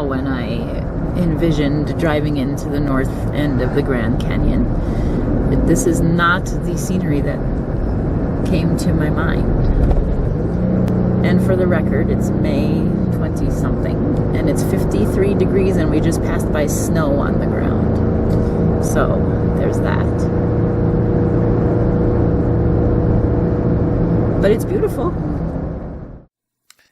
well when I envisioned driving into the north end of the Grand Canyon. This is not the scenery that came to my mind. And for the record, it's May 20-something, and it's 53 degrees, and we just passed by snow on the ground. So, there's that. But it's beautiful.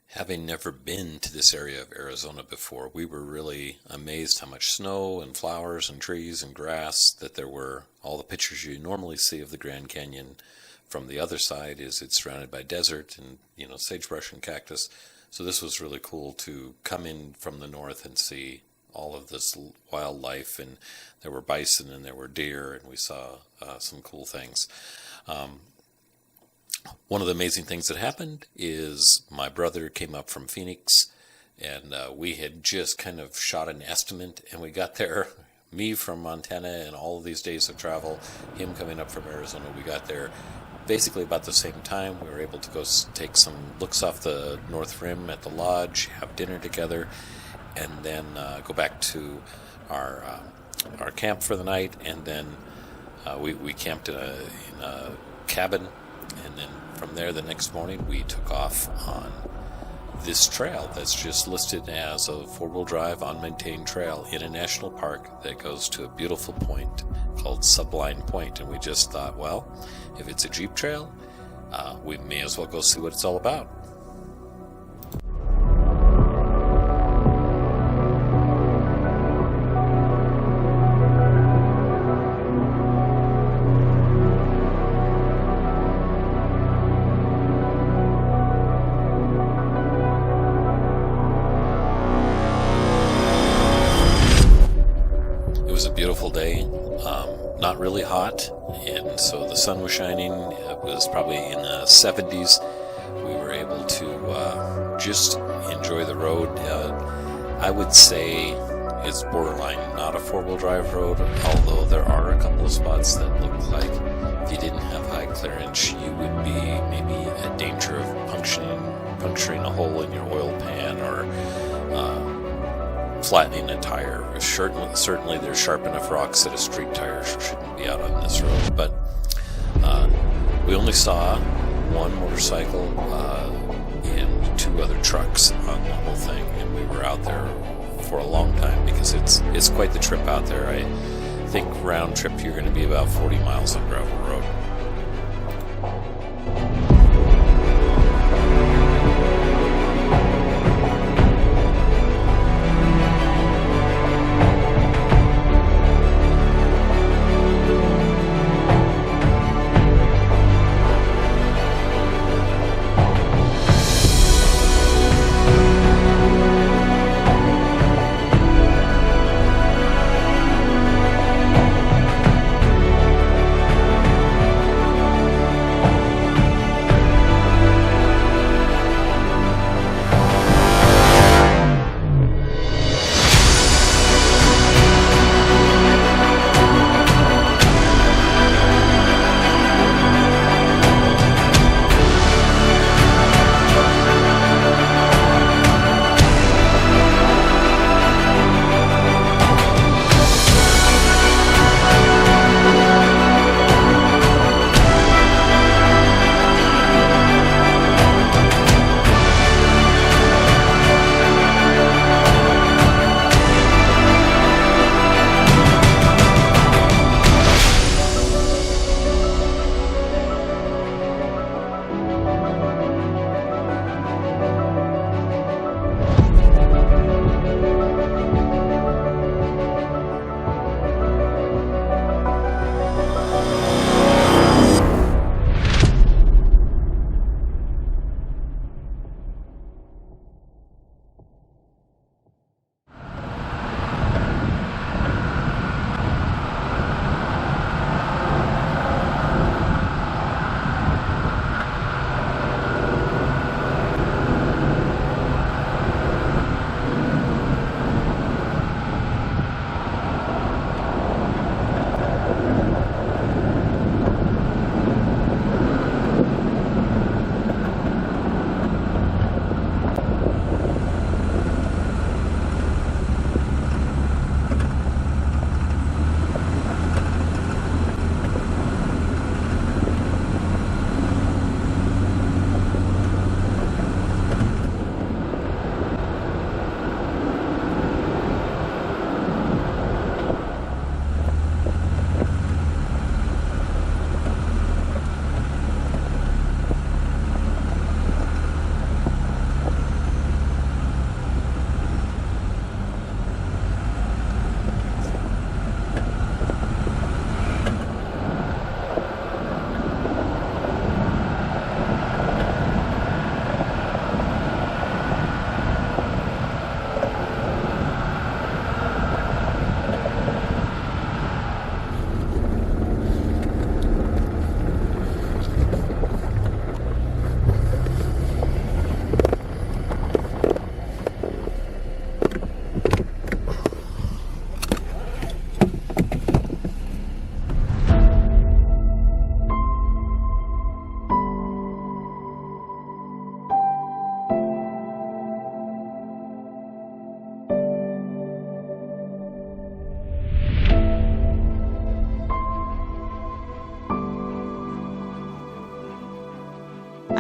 Having never been to this area of Arizona before, we were really amazed how much snow and flowers and trees and grass that there were. All the pictures you normally see of the Grand Canyon from the other side is it's surrounded by desert and, sagebrush and cactus. So this was really cool to come in from the north and see all of this wildlife, and there were bison and there were deer, and we saw some cool things. One of the amazing things that happened is my brother came up from Phoenix, and we had just kind of shot an estimate, and we got there, me from Montana and all of these days of travel, him coming up from Arizona, we got there basically about the same time. We were able to go take some looks off the North Rim at the lodge, have dinner together, and then go back to our camp for the night, and then we camped in a cabin. And then from there, the next morning, we took off on this trail that's just listed as a four-wheel drive, unmaintained trail in a national park that goes to a beautiful point called Sublime Point. And we just thought, well, if it's a Jeep trail, we may as well go see what it's all about. Beautiful day, not really hot, and so the sun was shining. It was probably in the 70s. We were able to just enjoy the road. I would say it's borderline not a four-wheel drive road, although there are a couple of spots that look like if you didn't have high clearance, you would be maybe at danger of puncturing a hole in your oil pan or flattening a tire. Certainly there's sharp enough rocks that a street tire shouldn't be out on this road. But we only saw one motorcycle and two other trucks on the whole thing, and we were out there for a long time because it's quite the trip out there. I think round trip you're going to be about 40 miles on gravel road.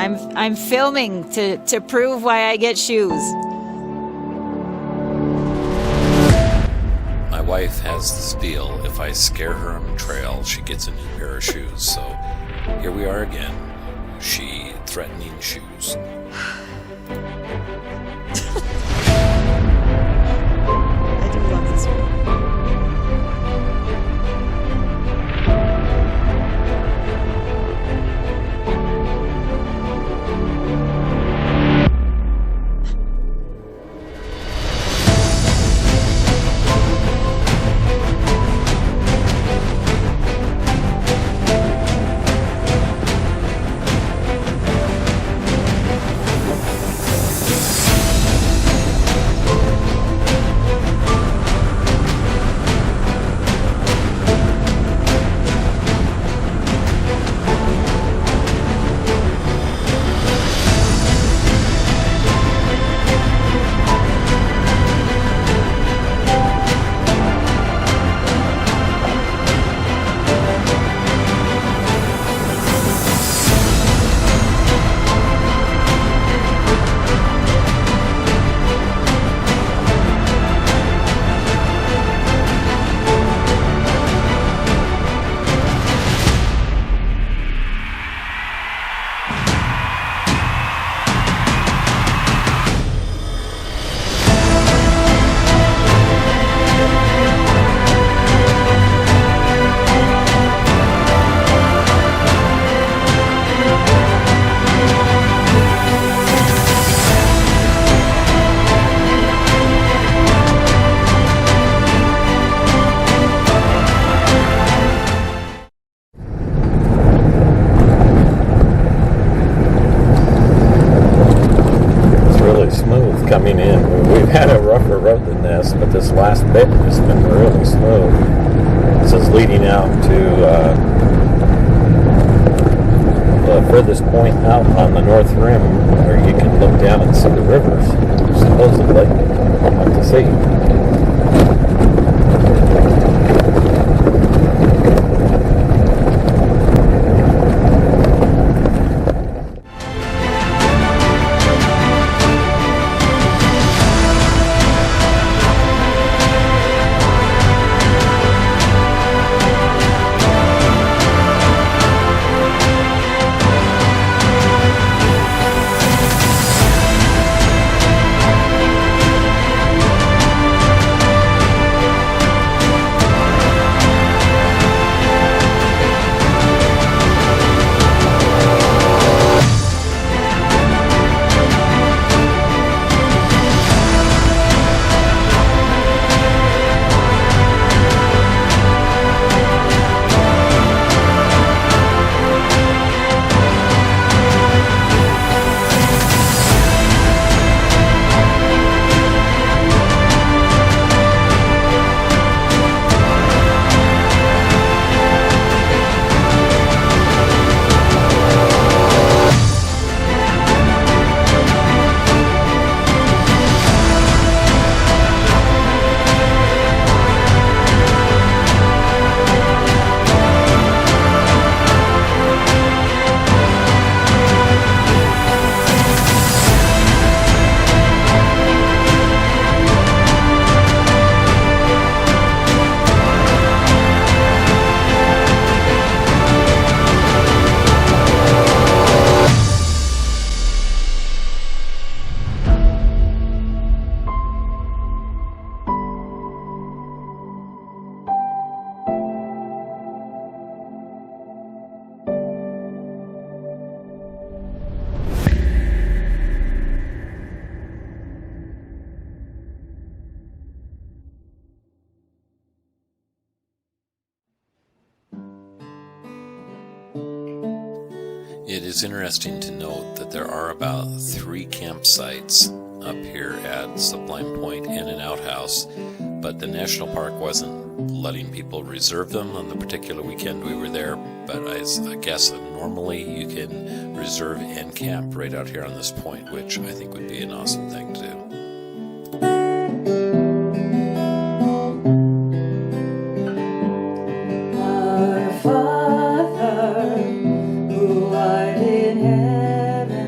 I'm filming to prove why I get shoes. My wife has this deal. If I scare her on the trail, she gets a new pair of shoes. So here we are again. She threatening shoes. I do love this one. Smooth coming in. We've had a rougher road than this, but this last bit has been really smooth. This is leading out to the furthest point out on the North Rim where you can look down and see the rivers, supposedly. We'll have to see. It is interesting to note that there are about 3 campsites up here at Sublime Point and an outhouse, but the national park wasn't letting people reserve them on the particular weekend we were there. But I guess normally you can reserve and camp right out here on this point, which I think would be an awesome thing to do. Our Father, who art in heaven,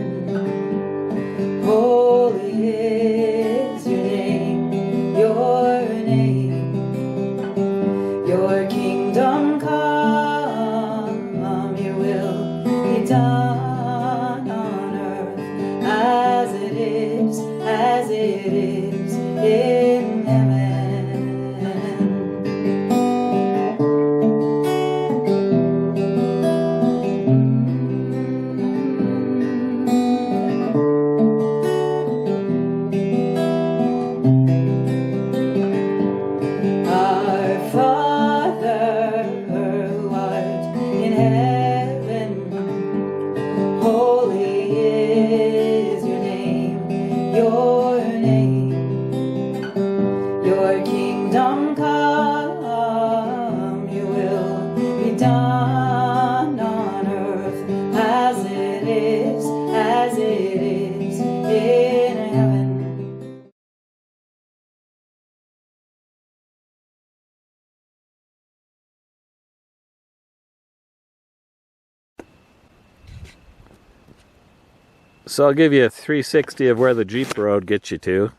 So I'll give you a 360 of where the Jeep road gets you to.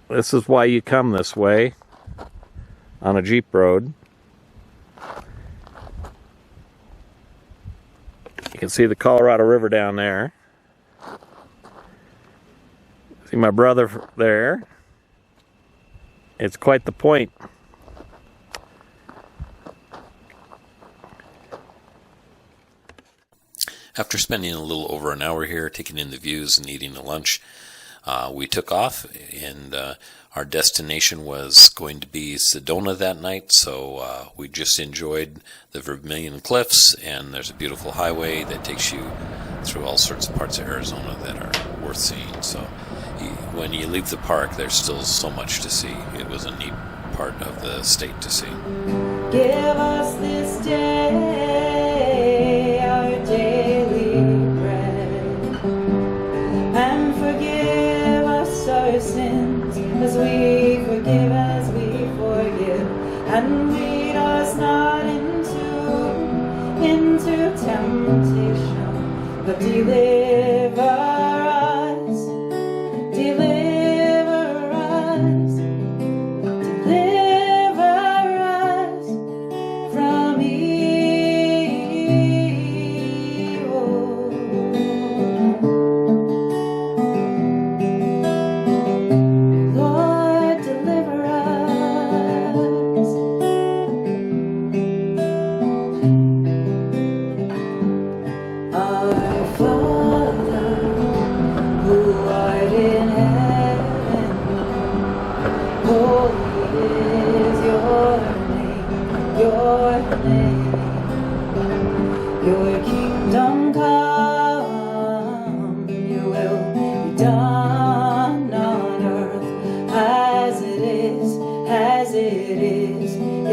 This is why you come this way on a Jeep road. You can see the Colorado River down there. See my brother there. It's quite the point. After spending a little over an hour here, taking in the views and eating a lunch, we took off, and our destination was going to be Sedona that night, so we just enjoyed the Vermilion Cliffs, and there's a beautiful highway that takes you through all sorts of parts of Arizona that are worth seeing. So when you leave the park, there's still so much to see. It was a neat part of the state to see. Give us this day our daily bread, and forgive us our sins as we forgive, and lead us not into temptation, but deliver us, deliver us, deliver us from evil. Lord, deliver us. Our Father, who art in heaven, holy is your name, your kingdom come, your will be done on earth as it is in